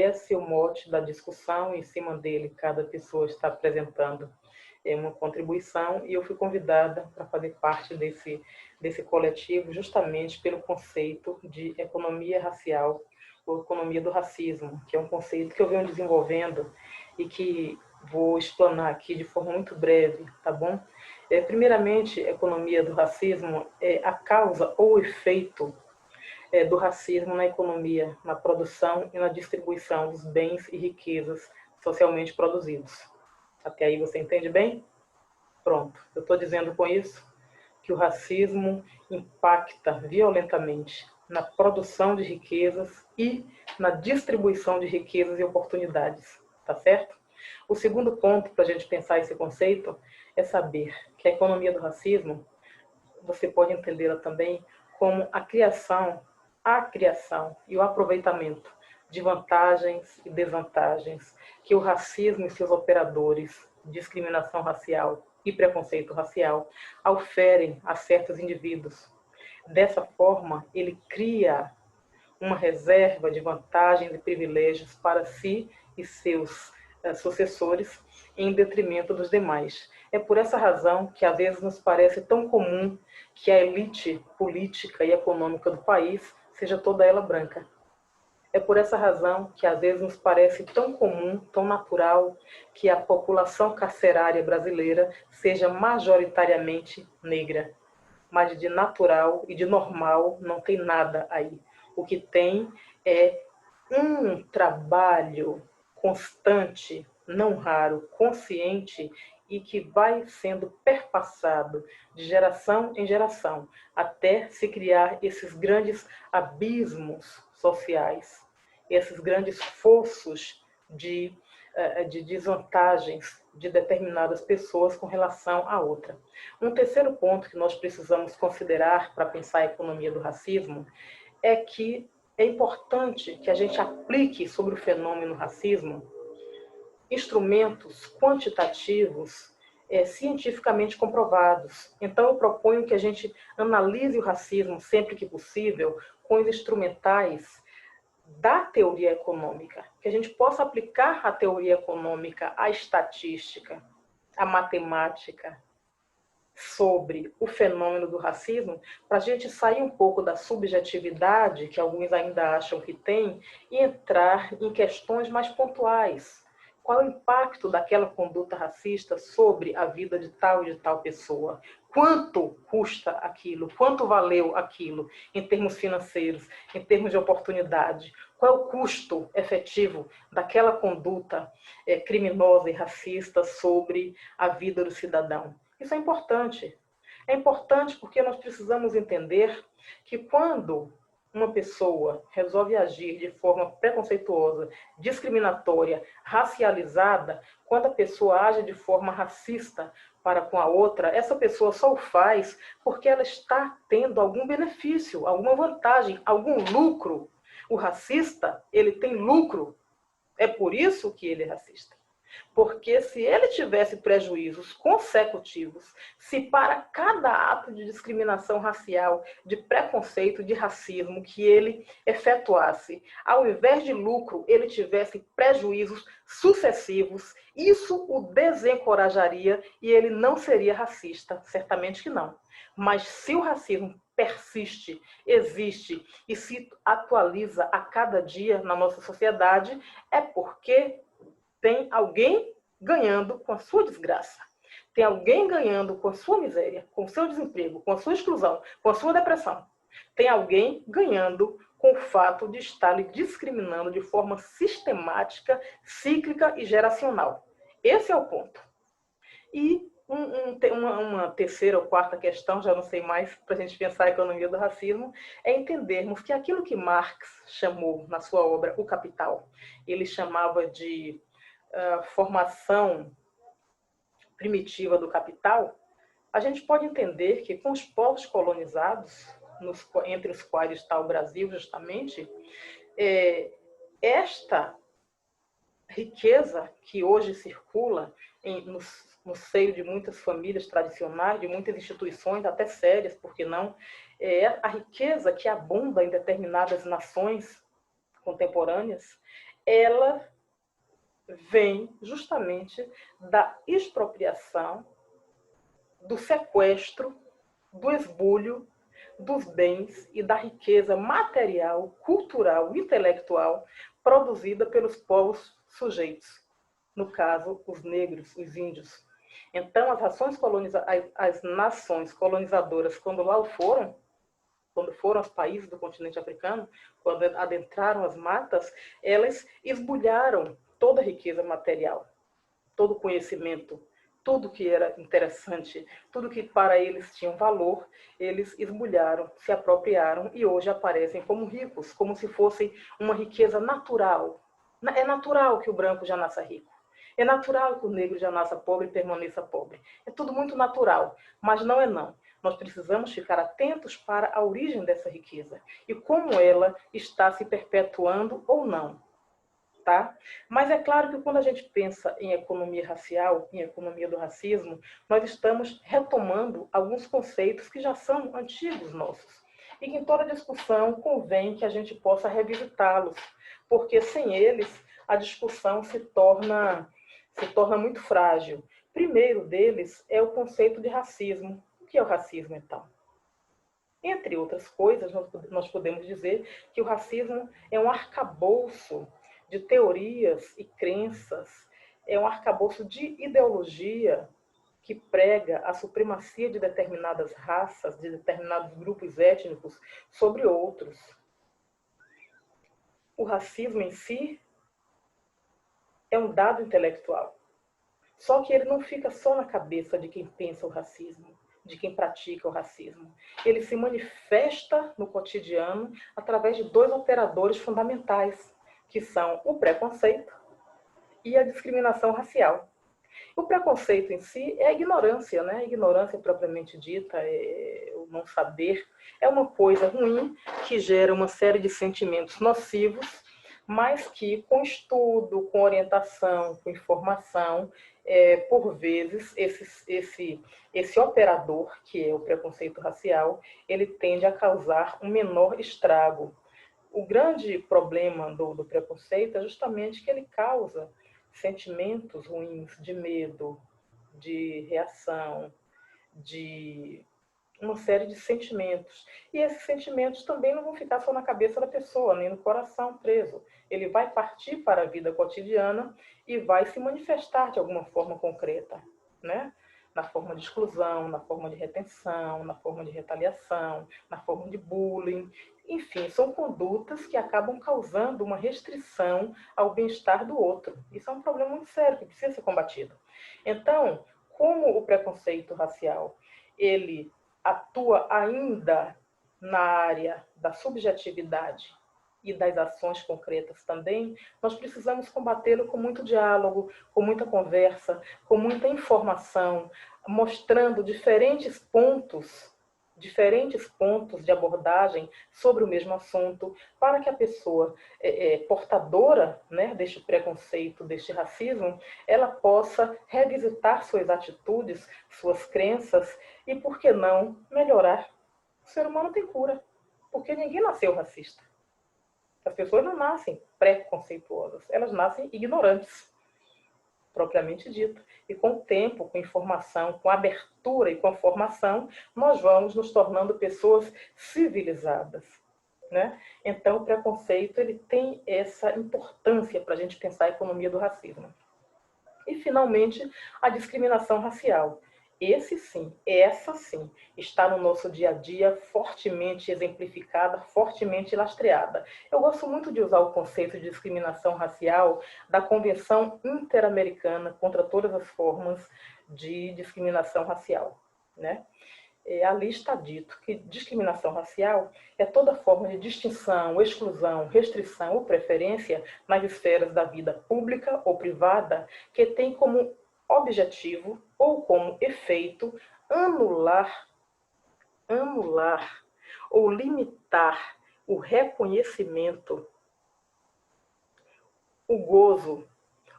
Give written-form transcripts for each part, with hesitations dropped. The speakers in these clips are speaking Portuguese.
esse é o mote da discussão, em cima dele cada pessoa está apresentando uma contribuição, e eu fui convidada para fazer parte desse coletivo justamente pelo conceito de economia racial, ou economia do racismo, que é um conceito que eu venho desenvolvendo e que vou explanar aqui de forma muito breve, tá bom? Primeiramente, a economia do racismo é a causa ou o efeito do racismo na economia, na produção e na distribuição dos bens e riquezas socialmente produzidos. Até aí você entende bem? Pronto. Eu estou dizendo com isso que o racismo impacta violentamente na produção de riquezas e na distribuição de riquezas e oportunidades. Tá certo? O segundo ponto para a gente pensar esse conceito é saber que a economia do racismo, você pode entendê-la também como a criação e o aproveitamento de vantagens e desvantagens que o racismo e seus operadores, discriminação racial e preconceito racial, oferem a certos indivíduos. Dessa forma, ele cria uma reserva de vantagens e privilégios para si e seus sucessores, em detrimento dos demais. É por essa razão que às vezes nos parece tão comum que a elite política e econômica do país seja toda ela branca. É por essa razão que às vezes nos parece tão comum, tão natural, que a população carcerária brasileira seja majoritariamente negra. Mas de natural e de normal não tem nada aí. O que tem é um trabalho constante, não raro, consciente, e que vai sendo perpassado de geração em geração, até se criar esses grandes abismos sociais, esses grandes fossos de desvantagens de determinadas pessoas com relação a outra. Um terceiro ponto que nós precisamos considerar para pensar a economia do racismo é que é importante que a gente aplique sobre o fenômeno racismo instrumentos quantitativos cientificamente comprovados. Então, eu proponho que a gente analise o racismo sempre que possível com os instrumentais da teoria econômica, que a gente possa aplicar a teoria econômica, a estatística, a matemática sobre o fenômeno do racismo, para a gente sair um pouco da subjetividade que alguns ainda acham que tem e entrar em questões mais pontuais. Qual é o impacto daquela conduta racista sobre a vida de tal e de tal pessoa? Quanto custa aquilo? Quanto valeu aquilo em termos financeiros, em termos de oportunidade? Qual é o custo efetivo daquela conduta criminosa e racista sobre a vida do cidadão? Isso é importante. É importante porque nós precisamos entender que quando uma pessoa resolve agir de forma preconceituosa, discriminatória, racializada, quando a pessoa age de forma racista para com a outra, essa pessoa só o faz porque ela está tendo algum benefício, alguma vantagem, algum lucro. O racista, ele tem lucro. É por isso que ele é racista. Porque se ele tivesse prejuízos consecutivos, se para cada ato de discriminação racial, de preconceito, de racismo que ele efetuasse, ao invés de lucro, ele tivesse prejuízos sucessivos, isso o desencorajaria e ele não seria racista, certamente que não. Mas se o racismo persiste, existe e se atualiza a cada dia na nossa sociedade, é porque tem alguém ganhando com a sua desgraça. Tem alguém ganhando com a sua miséria, com o seu desemprego, com a sua exclusão, com a sua depressão. Tem alguém ganhando com o fato de estar lhe discriminando de forma sistemática, cíclica e geracional. Esse é o ponto. E uma terceira ou quarta questão, já não sei mais, para a gente pensar a economia do racismo, é entendermos que aquilo que Marx chamou na sua obra O Capital, ele chamava de formação primitiva do capital, a gente pode entender que com os povos colonizados, entre os quais está o Brasil justamente, esta riqueza que hoje circula no seio de muitas famílias tradicionais, de muitas instituições, até sérias, por que não, a riqueza que abunda em determinadas nações contemporâneas, ela vem justamente da expropriação, do sequestro, do esbulho dos bens e da riqueza material, cultural, intelectual produzida pelos povos sujeitos, no caso, os negros, os índios. Então, as nações colonizadoras, quando foram aos países do continente africano, quando adentraram as matas, elas esbulharam toda a riqueza material, todo o conhecimento, tudo que era interessante, tudo que para eles tinha valor, eles esbulharam, se apropriaram e hoje aparecem como ricos, como se fosse uma riqueza natural. É natural que o branco já nasça rico. É natural que o negro já nasça pobre e permaneça pobre. É tudo muito natural, mas não é não. Nós precisamos ficar atentos para a origem dessa riqueza e como ela está se perpetuando ou não. Tá? Mas é claro que quando a gente pensa em economia racial, em economia do racismo, nós estamos retomando alguns conceitos que já são antigos nossos. E que em toda discussão convém que a gente possa revisitá-los, porque sem eles a discussão se torna muito frágil. Primeiro deles é o conceito de racismo. O que é o racismo, então? Entre outras coisas, nós podemos dizer que o racismo é um arcabouço de teorias e crenças, é um arcabouço de ideologia que prega a supremacia de determinadas raças, de determinados grupos étnicos sobre outros. O racismo em si é um dado intelectual. Só que ele não fica só na cabeça de quem pensa o racismo, de quem pratica o racismo. Ele se manifesta no cotidiano através de dois operadores fundamentais, que são o preconceito e a discriminação racial. O preconceito em si é a ignorância, né? A ignorância propriamente dita, o não saber, é uma coisa ruim que gera uma série de sentimentos nocivos, mas que com estudo, com orientação, com informação, por vezes esse operador, que é o preconceito racial, ele tende a causar um menor estrago. O grande problema do preconceito é justamente que ele causa sentimentos ruins de medo, de reação, de uma série de sentimentos. E esses sentimentos também não vão ficar só na cabeça da pessoa, nem no coração preso. Ele vai partir para a vida cotidiana e vai se manifestar de alguma forma concreta, né? Na forma de exclusão, na forma de retenção, na forma de retaliação, na forma de bullying. Enfim, são condutas que acabam causando uma restrição ao bem-estar do outro. Isso é um problema muito sério que precisa ser combatido. Então, como o preconceito racial ele atua ainda na área da subjetividade e das ações concretas também, nós precisamos combatê-lo com muito diálogo, com muita conversa, com muita informação, mostrando diferentes pontos de abordagem sobre o mesmo assunto, para que a pessoa portadora, né, deste preconceito, deste racismo, ela possa revisitar suas atitudes, suas crenças e, por que não, melhorar. O ser humano tem cura, porque ninguém nasceu racista. As pessoas não nascem preconceituosas, elas nascem ignorantes, propriamente dito. E com o tempo, com informação, com abertura e com formação, nós vamos nos tornando pessoas civilizadas, né? Então, o preconceito ele tem essa importância para a gente pensar a economia do racismo. E, finalmente, a discriminação racial. Essa sim, está no nosso dia a dia fortemente exemplificada, fortemente lastreada. Eu gosto muito de usar o conceito de discriminação racial da Convenção Interamericana contra todas as formas de discriminação racial, né? Ali está dito que discriminação racial é toda forma de distinção, exclusão, restrição ou preferência nas esferas da vida pública ou privada que tem como objetivo ou como efeito anular ou limitar o reconhecimento, o gozo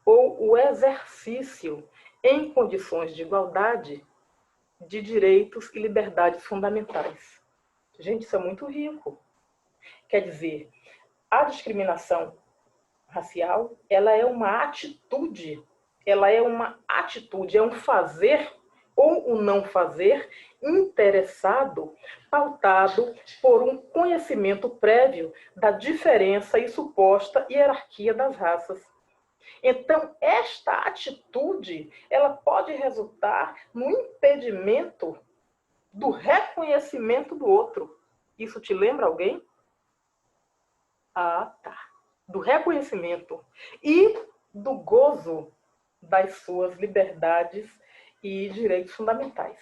ou o exercício em condições de igualdade de direitos e liberdades fundamentais. Gente, isso é muito rico. Quer dizer, a discriminação racial, ela é uma atitude, é um fazer ou um não fazer interessado, pautado por um conhecimento prévio da diferença e suposta hierarquia das raças. Então, esta atitude, ela pode resultar no impedimento do reconhecimento do outro. Isso te lembra alguém? Ah, tá. Do reconhecimento e do gozo das suas liberdades e direitos fundamentais.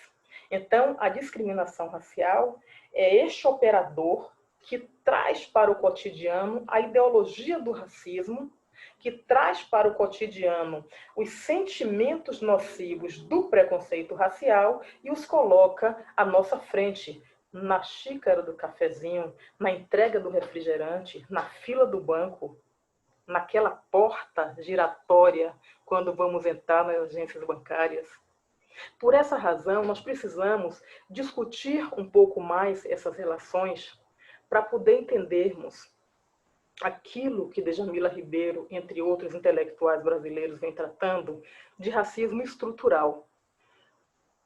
Então, a discriminação racial é este operador que traz para o cotidiano a ideologia do racismo, que traz para o cotidiano os sentimentos nocivos do preconceito racial e os coloca à nossa frente, na xícara do cafezinho, na entrega do refrigerante, na fila do banco, naquela porta giratória quando vamos entrar nas agências bancárias. Por essa razão, nós precisamos discutir um pouco mais essas relações para poder entendermos aquilo que Djamila Ribeiro, entre outros intelectuais brasileiros, vem tratando de racismo estrutural,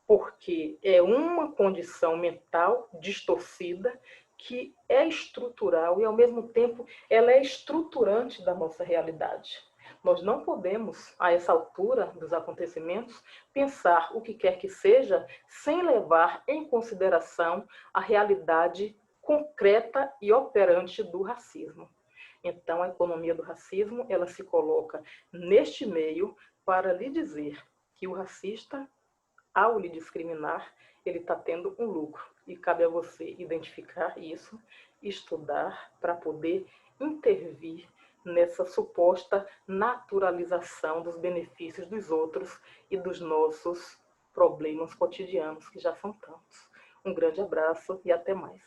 porque é uma condição mental distorcida que é estrutural e, ao mesmo tempo, ela é estruturante da nossa realidade. Nós não podemos, a essa altura dos acontecimentos, pensar o que quer que seja sem levar em consideração a realidade concreta e operante do racismo. Então, a economia do racismo, ela se coloca neste meio para lhe dizer que o racista, ao lhe discriminar, ele está tendo um lucro. E cabe a você identificar isso, estudar para poder intervir nessa suposta naturalização dos benefícios dos outros e dos nossos problemas cotidianos, que já são tantos. Um grande abraço e até mais.